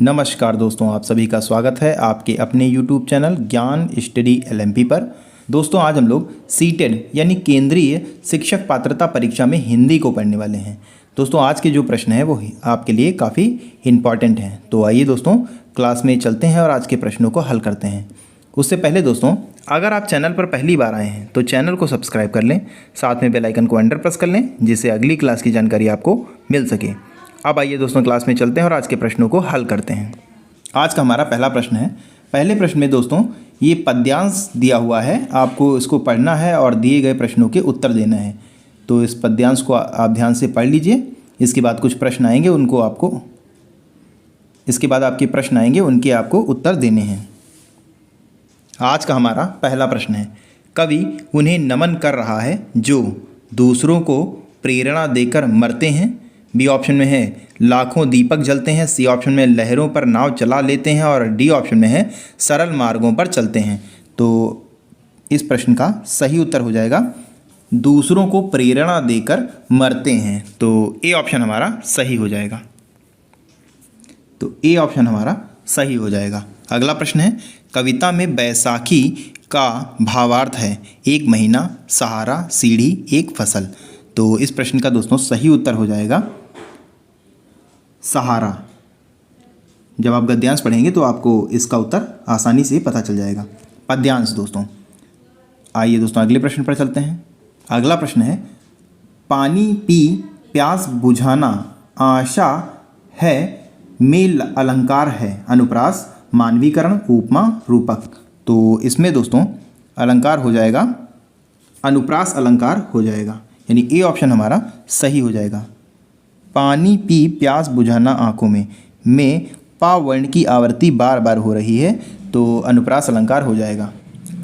नमस्कार दोस्तों, आप सभी का स्वागत है आपके अपने YouTube चैनल ज्ञान स्टडी LMP पर। दोस्तों आज हम लोग सीटेड यानी केंद्रीय शिक्षक पात्रता परीक्षा में हिंदी को पढ़ने वाले हैं। दोस्तों आज के जो प्रश्न हैं वो आपके लिए काफ़ी इम्पॉर्टेंट हैं। तो आइए दोस्तों क्लास में चलते हैं और आज के प्रश्नों को हल करते हैं। उससे पहले दोस्तों अगर आप चैनल पर पहली बार आए हैं तो चैनल को सब्सक्राइब कर लें, साथ में बेल आइकन को अंडर प्रेस कर लें जिससे अगली क्लास की जानकारी आपको मिल सके। अब आइए दोस्तों क्लास में चलते हैं और आज के प्रश्नों को हल करते हैं। आज का हमारा पहला प्रश्न है। पहले प्रश्न में दोस्तों ये पद्यांश दिया हुआ है, आपको इसको पढ़ना है और दिए गए प्रश्नों के उत्तर देना है। तो इस पद्यांश को आप ध्यान से पढ़ लीजिए। इसके बाद कुछ प्रश्न आएंगे, आपके प्रश्न आएंगे, उनके आपको उत्तर देने हैं। आज का हमारा पहला प्रश्न है, कवि उन्हें नमन कर रहा है जो दूसरों को प्रेरणा देकर मरते हैं। बी ऑप्शन में है लाखों दीपक जलते हैं, सी ऑप्शन में लहरों पर नाव चला लेते हैं और डी ऑप्शन में है सरल मार्गों पर चलते हैं। तो इस प्रश्न का सही उत्तर हो जाएगा दूसरों को प्रेरणा देकर मरते हैं। तो ए ऑप्शन हमारा सही हो जाएगा। अगला प्रश्न है, कविता में बैसाखी का भावार्थ है एक महीना, सहारा, सीढ़ी, एक फसल। तो इस प्रश्न का दोस्तों सही उत्तर हो जाएगा सहारा। जब आप गद्यांश पढ़ेंगे तो आपको इसका उत्तर आसानी से पता चल जाएगा। पद्यांश दोस्तों, आइए दोस्तों अगले प्रश्न पर चलते हैं। अगला प्रश्न है, पानी पी प्यास बुझाना आशा है मेल अलंकार है, अनुप्रास, मानवीकरण, उपमा, रूपक। तो इसमें दोस्तों अलंकार हो जाएगा अनुप्रास अलंकार हो जाएगा, यानी ए ऑप्शन हमारा सही हो जाएगा। पानी पी प्यास बुझाना आँखों में पा वर्ण की आवृत्ति बार बार हो रही है, तो अनुप्रास अलंकार हो जाएगा।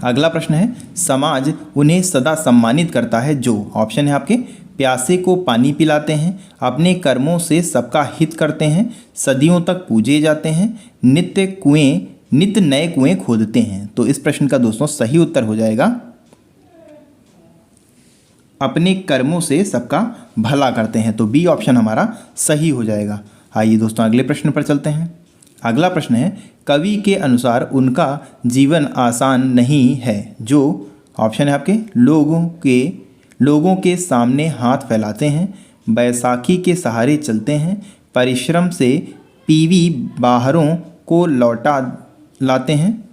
अगला प्रश्न है, समाज उन्हें सदा सम्मानित करता है जो, ऑप्शन है आपके प्यासे को पानी पिलाते हैं, अपने कर्मों से सबका हित करते हैं, सदियों तक पूजे जाते हैं, नित्य नए कुएं खोदते हैं। तो इस प्रश्न का दोस्तों सही उत्तर हो जाएगा अपने कर्मों से सबका भला करते हैं। तो बी ऑप्शन हमारा सही हो जाएगा। आइए दोस्तों अगले प्रश्न पर चलते हैं। अगला प्रश्न है, कवि के अनुसार उनका जीवन आसान नहीं है जो, ऑप्शन है आपके लोगों के सामने हाथ फैलाते हैं, बैसाखी के सहारे चलते हैं, परिश्रम से पीवी बाहरों को लौटा लाते हैं,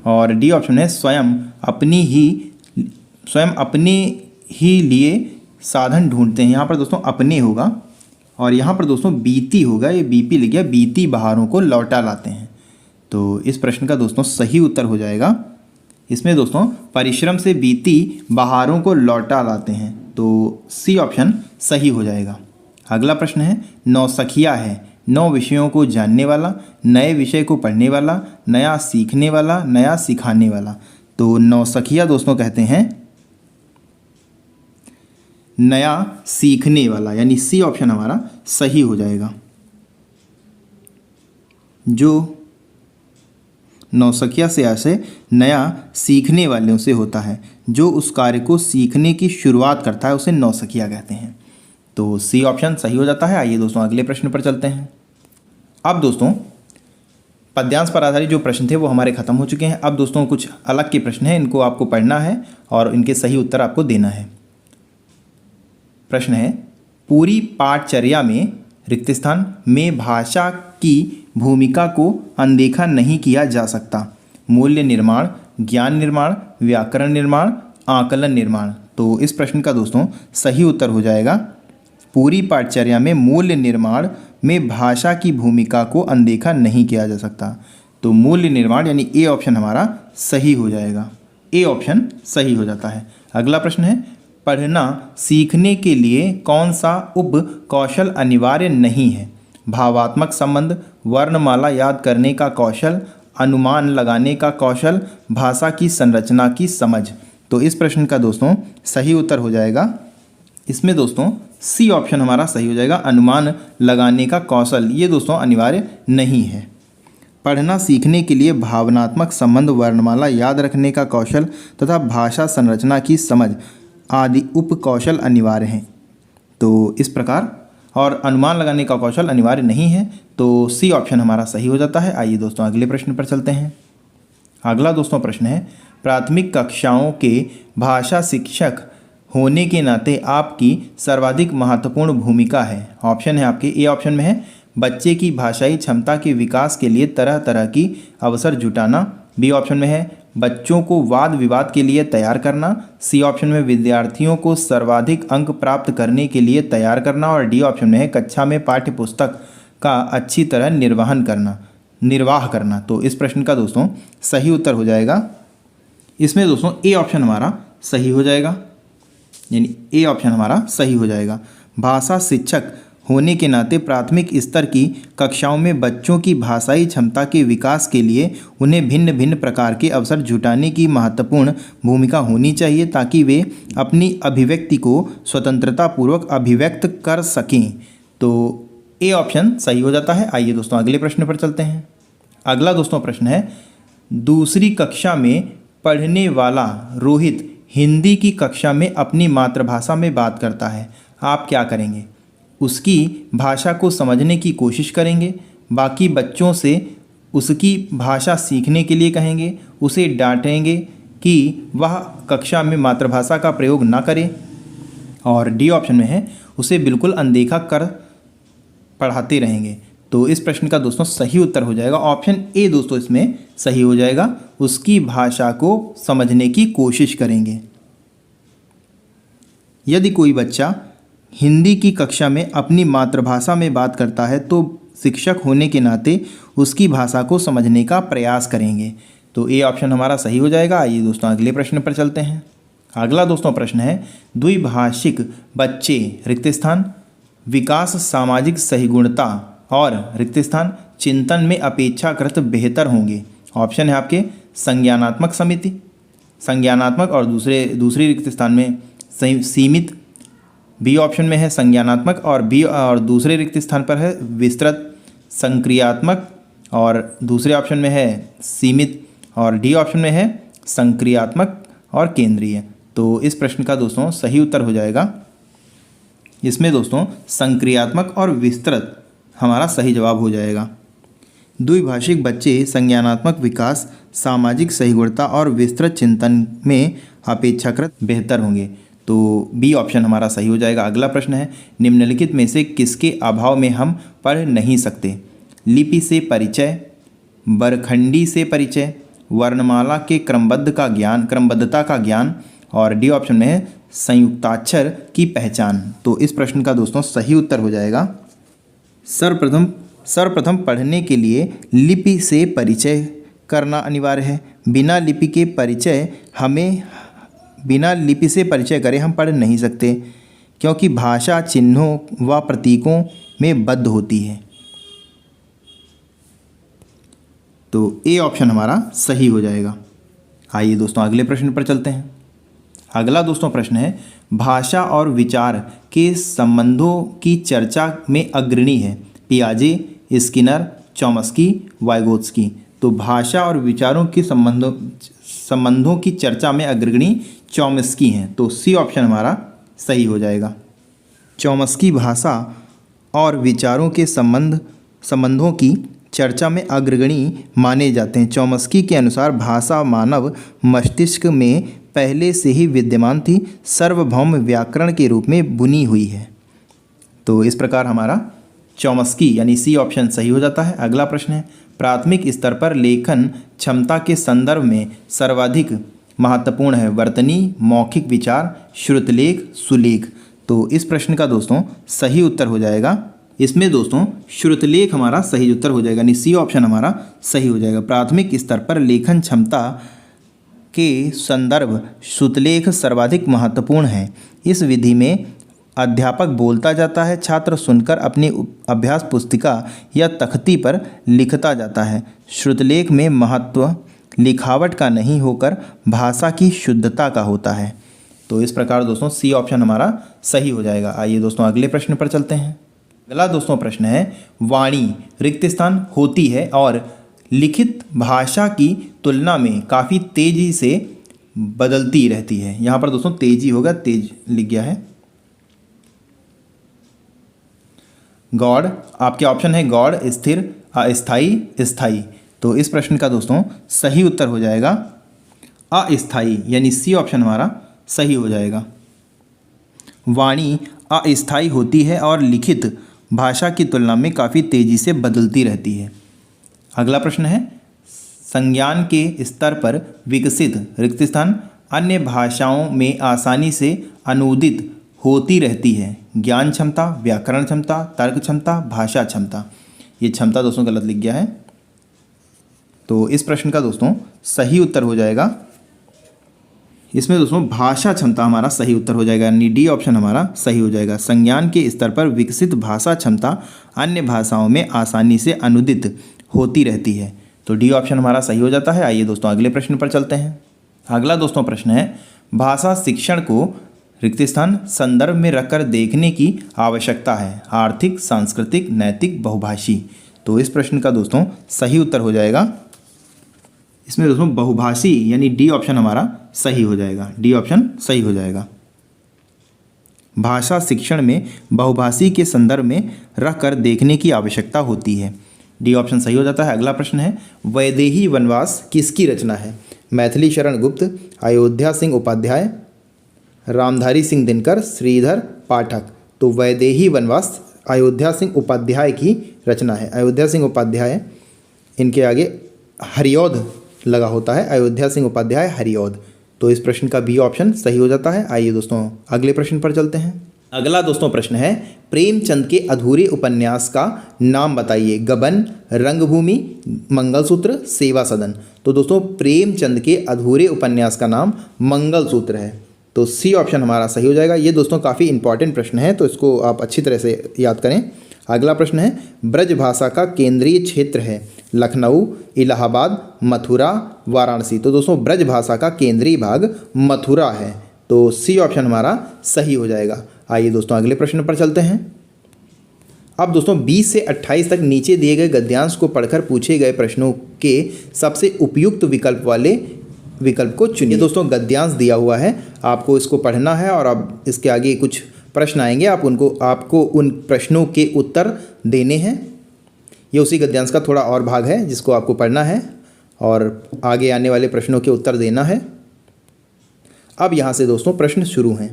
और डी ऑप्शन है स्वयं अपने ही लिए साधन ढूंढते हैं। यहाँ पर दोस्तों अपने होगा और यहाँ पर दोस्तों बीती होगा, ये बीपी लिख गया, बीती बहारों को लौटा लाते हैं। तो इस प्रश्न का दोस्तों सही उत्तर हो जाएगा, इसमें दोस्तों परिश्रम से बीती बहारों को लौटा लाते हैं। तो सी ऑप्शन सही हो जाएगा। अगला प्रश्न है, नौसखिया है 9 विषयों को जानने वाला, नए विषय को पढ़ने वाला, नया सीखने वाला, नया सिखाने वाला। तो नौसखिया दोस्तों कहते हैं नया सीखने वाला, यानी सी ऑप्शन हमारा सही हो जाएगा। जो नौसखिया से ऐसे नया सीखने वालों से होता है, जो उस कार्य को सीखने की शुरुआत करता है उसे नौसखिया कहते हैं। तो सी ऑप्शन सही हो जाता है। आइए दोस्तों अगले प्रश्न पर चलते हैं। अब दोस्तों पद्यांश पर आधारित जो प्रश्न थे वो हमारे खत्म हो चुके हैं। अब दोस्तों कुछ अलग के प्रश्न हैं, इनको आपको पढ़ना है और इनके सही उत्तर आपको देना है। प्रश्न है, पूरी पाठचर्या में रिक्त स्थान में भाषा की भूमिका को अनदेखा नहीं किया जा सकता। मूल्य निर्माण, ज्ञान निर्माण, व्याकरण निर्माण, आकलन निर्माण। तो इस प्रश्न का दोस्तों सही उत्तर हो जाएगा पूरी पाठचर्या में मूल्य निर्माण में भाषा की भूमिका को अनदेखा नहीं किया जा सकता। तो मूल्य निर्माण यानी ए ऑप्शन हमारा सही हो जाएगा, ए ऑप्शन सही हो जाता है। अगला प्रश्न है, पढ़ना सीखने के लिए कौन सा उप कौशल अनिवार्य नहीं है। भावात्मक संबंध, वर्णमाला याद करने का कौशल, अनुमान लगाने का कौशल, भाषा की संरचना की समझ। तो इस प्रश्न का दोस्तों सही उत्तर हो जाएगा, इसमें दोस्तों सी ऑप्शन हमारा सही हो जाएगा, अनुमान लगाने का कौशल। ये दोस्तों अनिवार्य नहीं है। पढ़ना सीखने के लिए भावनात्मक संबंध, वर्णमाला याद रखने का कौशल तथा भाषा संरचना की समझ आदि उप कौशल अनिवार्य हैं। तो इस प्रकार और अनुमान लगाने का कौशल अनिवार्य नहीं है। तो सी ऑप्शन हमारा सही हो जाता है। आइए दोस्तों अगले प्रश्न पर चलते हैं। अगला दोस्तों प्रश्न है, प्राथमिक कक्षाओं के भाषा शिक्षक होने के नाते आपकी सर्वाधिक महत्वपूर्ण भूमिका है। ऑप्शन है आपके, ए ऑप्शन में है बच्चे की भाषाई क्षमता के विकास के लिए तरह तरह की अवसर जुटाना, बी ऑप्शन में है बच्चों को वाद विवाद के लिए तैयार करना, सी ऑप्शन में विद्यार्थियों को सर्वाधिक अंक प्राप्त करने के लिए तैयार करना, और डी ऑप्शन में है कक्षा में पाठ्य पुस्तक का अच्छी तरह निर्वाह करना। तो इस प्रश्न का दोस्तों सही उत्तर हो जाएगा, इसमें दोस्तों ए ऑप्शन हमारा सही हो जाएगा, यानी ए ऑप्शन हमारा सही हो जाएगा। भाषा शिक्षक होने के नाते प्राथमिक स्तर की कक्षाओं में बच्चों की भाषाई क्षमता के विकास के लिए उन्हें भिन्न भिन्न प्रकार के अवसर जुटाने की महत्वपूर्ण भूमिका होनी चाहिए, ताकि वे अपनी अभिव्यक्ति को स्वतंत्रतापूर्वक अभिव्यक्त कर सकें। तो ए ऑप्शन सही हो जाता है। आइए दोस्तों अगले प्रश्न पर चलते हैं। अगला दोस्तों प्रश्न है, दूसरी कक्षा में पढ़ने वाला रोहित हिंदी की कक्षा में अपनी मातृभाषा में बात करता है, आप क्या करेंगे? उसकी भाषा को समझने की कोशिश करेंगे, बाकी बच्चों से उसकी भाषा सीखने के लिए कहेंगे, उसे डांटेंगे कि वह कक्षा में मातृभाषा का प्रयोग ना करे, और डी ऑप्शन में है उसे बिल्कुल अनदेखा कर पढ़ाते रहेंगे। तो इस प्रश्न का दोस्तों सही उत्तर हो जाएगा ऑप्शन ए दोस्तों, इसमें सही हो जाएगा, उसकी भाषा को समझने की कोशिश करेंगे। यदि कोई बच्चा हिंदी की कक्षा में अपनी मातृभाषा में बात करता है तो शिक्षक होने के नाते उसकी भाषा को समझने का प्रयास करेंगे। तो ए ऑप्शन हमारा सही हो जाएगा। आइए दोस्तों अगले प्रश्न पर चलते हैं। अगला दोस्तों प्रश्न है, द्विभाषिक बच्चे रिक्त स्थान, विकास सामाजिक सहिगुणता और रिक्त स्थान चिंतन में अपेक्षाकृत बेहतर होंगे। ऑप्शन है आपके संज्ञानात्मक समिति, संज्ञानात्मक और दूसरे रिक्त स्थान में सीमित, बी ऑप्शन में है संज्ञानात्मक और दूसरे रिक्त स्थान पर है विस्तृत, संक्रियात्मक और दूसरे ऑप्शन में है सीमित, और डी ऑप्शन में है संक्रियात्मक और केंद्रीय। तो इस प्रश्न का दोस्तों सही उत्तर हो जाएगा, इसमें दोस्तों संक्रियात्मक और विस्तृत हमारा सही जवाब हो जाएगा। द्विभाषिक बच्चे संज्ञानात्मक विकास, सामाजिक सहिगुणता और विस्तृत चिंतन में अपेक्षाकृत बेहतर होंगे। तो बी ऑप्शन हमारा सही हो जाएगा। अगला प्रश्न है, निम्नलिखित में से किसके अभाव में हम पढ़ नहीं सकते? लिपि से परिचय, बरखंडी से परिचय, वर्णमाला के क्रमबद्धता का ज्ञान, और डी ऑप्शन में है संयुक्ताक्षर की पहचान। तो इस प्रश्न का दोस्तों सही उत्तर हो जाएगा, सर्वप्रथम पढ़ने के लिए लिपि से परिचय करना अनिवार्य है। बिना लिपि से परिचय करे हम पढ़ नहीं सकते, क्योंकि भाषा चिन्हों व प्रतीकों में बद्ध होती है। तो ए ऑप्शन हमारा सही हो जाएगा। आइए दोस्तों अगले प्रश्न पर चलते हैं। अगला दोस्तों प्रश्न है, भाषा और विचार के संबंधों की चर्चा में अग्रणी है पियाजे, स्किनर, चॉम्स्की, वाइगोत्स्की। तो भाषा और विचारों के संबंधों की चर्चा में अग्रणी चॉम्स्की हैं। तो सी ऑप्शन हमारा सही हो जाएगा। चॉम्स्की भाषा और विचारों के संबंधों की चर्चा में अग्रणी माने जाते हैं। चॉम्स्की के अनुसार भाषा मानव मस्तिष्क में पहले से ही विद्यमान थी, सार्वभौम व्याकरण के रूप में बुनी हुई है। तो इस प्रकार हमारा चॉम्स्की यानी सी ऑप्शन सही हो जाता है। अगला प्रश्न है, प्राथमिक स्तर पर लेखन क्षमता के संदर्भ में सर्वाधिक महत्वपूर्ण है वर्तनी, मौखिक विचार, श्रुतलेख, सुलेख। तो इस प्रश्न का दोस्तों सही उत्तर हो जाएगा, इसमें दोस्तों श्रुतलेख हमारा सही उत्तर हो जाएगा, यानी सी ऑप्शन हमारा सही हो जाएगा। प्राथमिक स्तर पर लेखन क्षमता के संदर्भ श्रुतलेख सर्वाधिक महत्वपूर्ण है। इस विधि में अध्यापक बोलता जाता है, छात्र सुनकर अपनी अभ्यास पुस्तिका या तख्ती पर लिखता जाता है। श्रुतलेख में महत्व लिखावट का नहीं होकर भाषा की शुद्धता का होता है। तो इस प्रकार दोस्तों सी ऑप्शन हमारा सही हो जाएगा। आइए दोस्तों अगले प्रश्न पर चलते हैं। अगला दोस्तों प्रश्न है, वाणी रिक्त स्थान होती है और लिखित भाषा की तुलना में काफ़ी तेज़ी से बदलती रहती है। यहाँ पर दोस्तों तेजी होगा, तेज लिख गया है। गौड़, आपके ऑप्शन है गौड़, स्थिर, अस्थाई, स्थाई। तो इस प्रश्न का दोस्तों सही उत्तर हो जाएगा अस्थाई, यानी सी ऑप्शन हमारा सही हो जाएगा। वाणी अस्थाई होती है और लिखित भाषा की तुलना में काफ़ी तेज़ी से बदलती रहती है। अगला प्रश्न है, संज्ञान के स्तर पर विकसित रिक्त स्थान अन्य भाषाओं में आसानी से अनुदित होती रहती है। ज्ञान क्षमता, व्याकरण क्षमता, तर्क क्षमता, भाषा क्षमता। ये क्षमता दोस्तों गलत लिख गया है, तो इस प्रश्न का दोस्तों सही उत्तर हो जाएगा, इसमें दोस्तों भाषा क्षमता हमारा सही उत्तर हो जाएगा, यानी डी ऑप्शन हमारा सही हो जाएगा। संज्ञान के स्तर पर विकसित भाषा क्षमता अन्य भाषाओं में आसानी से अनुदित होती रहती है, तो डी ऑप्शन हमारा सही हो जाता है। आइए दोस्तों अगले प्रश्न पर चलते हैं। अगला दोस्तों प्रश्न है, भाषा शिक्षण को रिक्त स्थान संदर्भ में रखकर देखने की आवश्यकता है। आर्थिक, सांस्कृतिक, नैतिक, बहुभाषी। तो इस प्रश्न का दोस्तों सही उत्तर हो जाएगा, इसमें दोस्तों बहुभाषी, यानी डी ऑप्शन हमारा सही हो जाएगा, डी ऑप्शन सही हो जाएगा। भाषा शिक्षण में बहुभाषी के संदर्भ में रखकर देखने की आवश्यकता होती है, डी ऑप्शन सही हो जाता है। अगला प्रश्न है, वैदेही वनवास किसकी रचना है? मैथिली शरण गुप्त, अयोध्या सिंह उपाध्याय, रामधारी सिंह दिनकर, श्रीधर पाठक। तो वैदेही वनवास अयोध्या सिंह उपाध्याय की रचना है। अयोध्या सिंह उपाध्याय, इनके आगे हरिऔध लगा होता है, अयोध्या सिंह उपाध्याय हरिऔध। तो इस प्रश्न का बी ऑप्शन सही हो जाता है। आइए दोस्तों अगले प्रश्न पर चलते हैं। अगला दोस्तों प्रश्न है, प्रेमचंद के अधूरे उपन्यास का नाम बताइए। गबन, रंगभूमि, मंगलसूत्र, सेवा सदन। तो दोस्तों प्रेमचंद के अधूरे उपन्यास का नाम मंगलसूत्र है, तो सी ऑप्शन हमारा सही हो जाएगा। ये दोस्तों काफ़ी इंपॉर्टेंट प्रश्न है, तो इसको आप अच्छी तरह से याद करें। अगला प्रश्न है, ब्रज भाषा का केंद्रीय क्षेत्र है। लखनऊ, इलाहाबाद, मथुरा, वाराणसी। तो दोस्तों ब्रज भाषा का केंद्रीय भाग मथुरा है, तो सी ऑप्शन हमारा सही हो जाएगा। आइए दोस्तों अगले प्रश्न पर चलते हैं। अब दोस्तों 20 से 28 तक नीचे दिए गए गद्यांश को पढ़कर पूछे गए प्रश्नों के सबसे उपयुक्त विकल्प वाले विकल्प को चुनिए। दोस्तों गद्यांश दिया हुआ है, आपको इसको पढ़ना है और अब इसके आगे कुछ प्रश्न आएंगे, आपको उन प्रश्नों के उत्तर देने हैं। ये उसी गद्यांश का थोड़ा और भाग है जिसको आपको पढ़ना है और आगे आने वाले प्रश्नों के उत्तर देना है। अब यहाँ से दोस्तों प्रश्न शुरू हैं।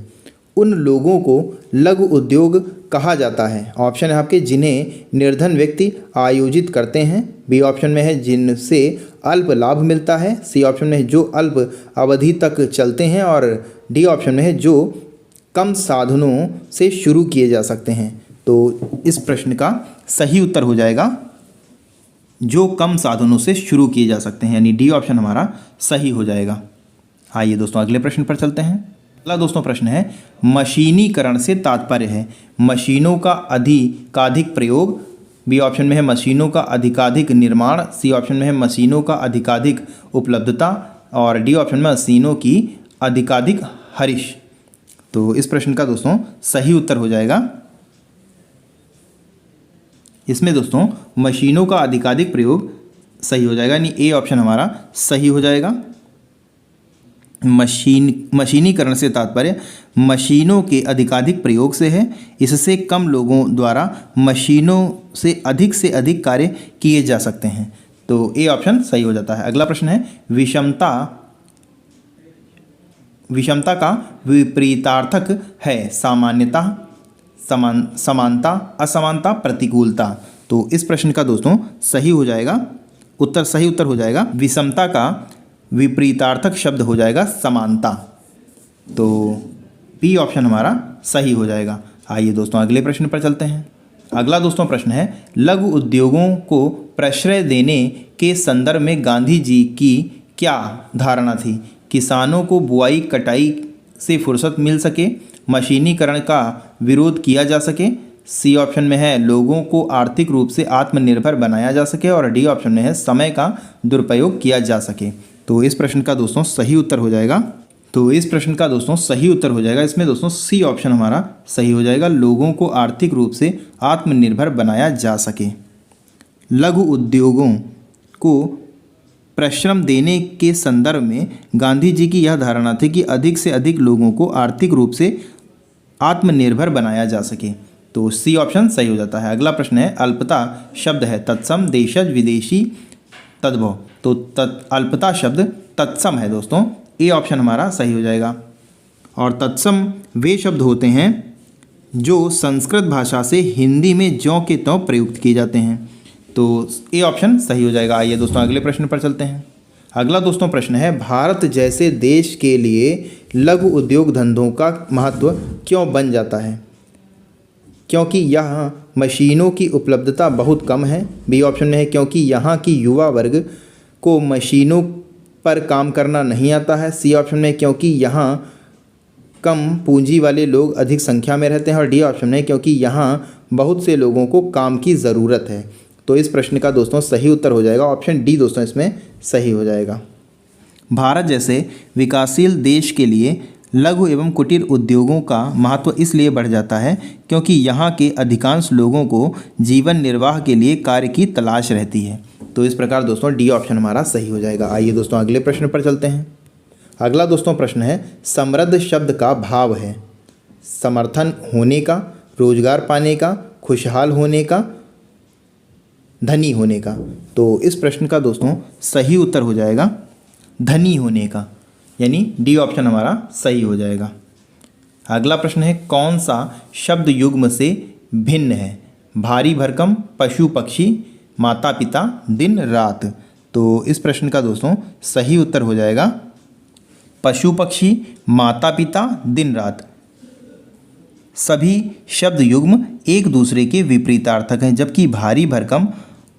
उन लोगों को लघु उद्योग कहा जाता है। ऑप्शन है आपके, जिन्हें निर्धन व्यक्ति आयोजित करते हैं। बी ऑप्शन में है, जिनसे अल्प लाभ मिलता है। सी ऑप्शन में है, जो अल्प अवधि तक चलते हैं। और डी ऑप्शन में है, जो कम साधनों से शुरू किए जा सकते हैं। तो इस प्रश्न का सही उत्तर हो जाएगा, जो कम साधनों से शुरू किए जा सकते हैं, यानी डी ऑप्शन हमारा सही हो जाएगा। आइए दोस्तों अगले प्रश्न पर चलते हैं। अगला दोस्तों प्रश्न है, मशीनीकरण से तात्पर्य है। मशीनों का अधिकाधिक प्रयोग। बी ऑप्शन में है, मशीनों का अधिकाधिक निर्माण। सी ऑप्शन में है, मशीनों का अधिकाधिक उपलब्धता। और डी ऑप्शन में मशीनों की अधिकाधिक हरिश। तो इस प्रश्न का दोस्तों सही उत्तर हो जाएगा, इसमें दोस्तों मशीनों का अधिकाधिक प्रयोग सही हो जाएगा, यानी ए ऑप्शन हमारा सही हो जाएगा। मशीनीकरण से तात्पर्य मशीनों के अधिकाधिक प्रयोग से है। इससे कम लोगों द्वारा मशीनों से अधिक कार्य किए जा सकते हैं, तो ए ऑप्शन सही हो जाता है। अगला प्रश्न है, विषमता का विपरीतार्थक है। सामान्यता, समानता, असमानता, प्रतिकूलता। तो इस प्रश्न का दोस्तों सही हो जाएगा, सही उत्तर हो जाएगा, विषमता का विपरीतार्थक शब्द हो जाएगा समानता। तो बी ऑप्शन हमारा सही हो जाएगा। आइए दोस्तों अगले प्रश्न पर चलते हैं। अगला दोस्तों प्रश्न है, लघु उद्योगों को प्रश्रय देने के संदर्भ में गांधी जी की क्या धारणा थी? किसानों को बुआई कटाई से फुर्सत मिल सके, मशीनीकरण का विरोध किया जा सके। सी ऑप्शन में है, लोगों को आर्थिक रूप से आत्मनिर्भर बनाया जा सके। और डी ऑप्शन में है, समय का दुरुपयोग किया जा सके। तो इस प्रश्न का दोस्तों सही उत्तर हो जाएगा, इसमें दोस्तों सी ऑप्शन हमारा सही हो जाएगा, लोगों को आर्थिक रूप से आत्मनिर्भर बनाया जा सके। लघु उद्योगों को प्रश्रम देने के संदर्भ में गांधी जी की यह धारणा थी कि अधिक से अधिक लोगों को आर्थिक रूप से आत्मनिर्भर बनाया जा सके। तो सी ऑप्शन सही हो जाता है। अगला प्रश्न है अल्पता शब्द है तत्सम देशज विदेशी तद्भव। तो अल्पता शब्द तत्सम है दोस्तों, ए ऑप्शन हमारा सही हो जाएगा। और तत्सम वे शब्द होते हैं जो संस्कृत भाषा से हिंदी में ज्यों के त्यों प्रयुक्त किए जाते हैं। तो ए ऑप्शन सही हो जाएगा। आइए दोस्तों अगले प्रश्न पर चलते हैं। अगला दोस्तों प्रश्न है भारत जैसे देश के लिए लघु उद्योग धंधों का महत्व क्यों बन जाता है? क्योंकि यहाँ मशीनों की उपलब्धता बहुत कम है। बी ऑप्शन में है क्योंकि यहाँ की युवा वर्ग को मशीनों पर काम करना नहीं आता है। सी ऑप्शन में क्योंकि यहाँ कम पूंजी वाले लोग अधिक संख्या में रहते हैं। और डी ऑप्शन में क्योंकि यहाँ बहुत से लोगों को काम की ज़रूरत है। तो इस प्रश्न का दोस्तों सही उत्तर हो जाएगा ऑप्शन डी दोस्तों इसमें सही हो जाएगा। भारत जैसे विकासशील देश के लिए लघु एवं कुटीर उद्योगों का महत्व इसलिए बढ़ जाता है क्योंकि यहाँ के अधिकांश लोगों को जीवन निर्वाह के लिए कार्य की तलाश रहती है। तो इस प्रकार दोस्तों डी ऑप्शन हमारा सही हो जाएगा। आइए दोस्तों अगले प्रश्न पर चलते हैं। अगला दोस्तों प्रश्न है समृद्ध शब्द का भाव है समर्थन होने का, रोजगार पाने का, खुशहाल होने का, धनी होने का। तो इस प्रश्न का दोस्तों सही उत्तर हो जाएगा धनी होने का, यानी डी ऑप्शन हमारा सही हो जाएगा। अगला प्रश्न है कौन सा शब्द युग्म से भिन्न है? भारी भरकम, पशु पक्षी, माता पिता, दिन रात। तो इस प्रश्न का दोस्तों सही उत्तर हो जाएगा पशु पक्षी, माता पिता, दिन रात। सभी शब्द युग्म एक दूसरे के विपरीतार्थक हैं, जबकि भारी भरकम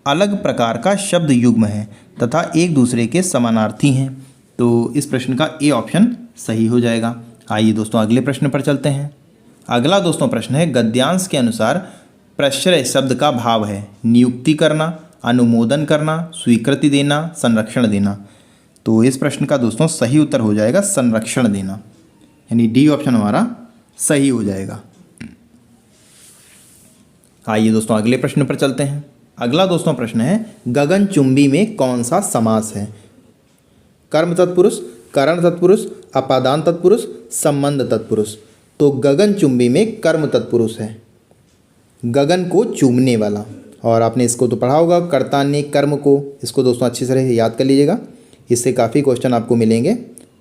अलग प्रकार का शब्द युग्म है तथा एक दूसरे के समानार्थी हैं। तो इस प्रश्न का ए ऑप्शन सही हो जाएगा। आइए दोस्तों अगले प्रश्न पर चलते हैं। अगला दोस्तों प्रश्न है गद्यांश के अनुसार प्रश्रय शब्द का भाव है नियुक्ति करना, अनुमोदन करना, स्वीकृति देना, संरक्षण देना। तो इस प्रश्न का दोस्तों सही उत्तर हो जाएगा संरक्षण देना, यानी डी ऑप्शन हमारा सही हो जाएगा। आइए दोस्तों अगले प्रश्न पर चलते हैं। अगला दोस्तों प्रश्न है गगनचुंबी में कौन सा समास है? कर्म तत्पुरुष, करण तत्पुरुष, अपादान तत्पुरुष, संबंध तत्पुरुष। तो गगनचुंबी में कर्म तत्पुरुष है, गगन को चूमने वाला। और आपने इसको तो पढ़ा होगा कर्ता ने कर्म को, इसको दोस्तों अच्छी तरह याद कर लीजिएगा, इससे काफ़ी क्वेश्चन आपको मिलेंगे।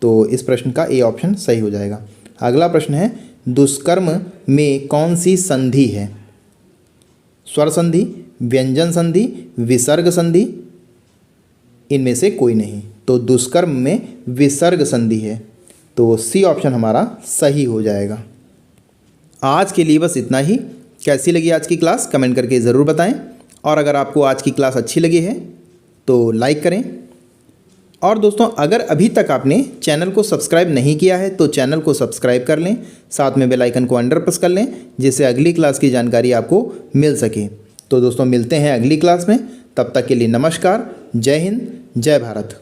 तो इस प्रश्न का ए ऑप्शन सही हो जाएगा। अगला प्रश्न है दुष्कर्म में कौन सी संधि है? स्वर संधि, व्यंजन संधि, विसर्ग संधि, इनमें से कोई नहीं। तो दुष्कर्म में विसर्ग संधि है। तो सी ऑप्शन हमारा सही हो जाएगा। आज के लिए बस इतना ही। कैसी लगी आज की क्लास कमेंट करके ज़रूर बताएं। और अगर आपको आज की क्लास अच्छी लगी है तो लाइक करें। और दोस्तों अगर अभी तक आपने चैनल को सब्सक्राइब नहीं किया है तो चैनल को सब्सक्राइब कर लें, साथ में बेल आइकन को अंडर प्रेस कर लें जिससे अगली क्लास की जानकारी आपको मिल सके। तो दोस्तों मिलते हैं अगली क्लास में, तब तक के लिए नमस्कार, जय हिंद, जय भारत।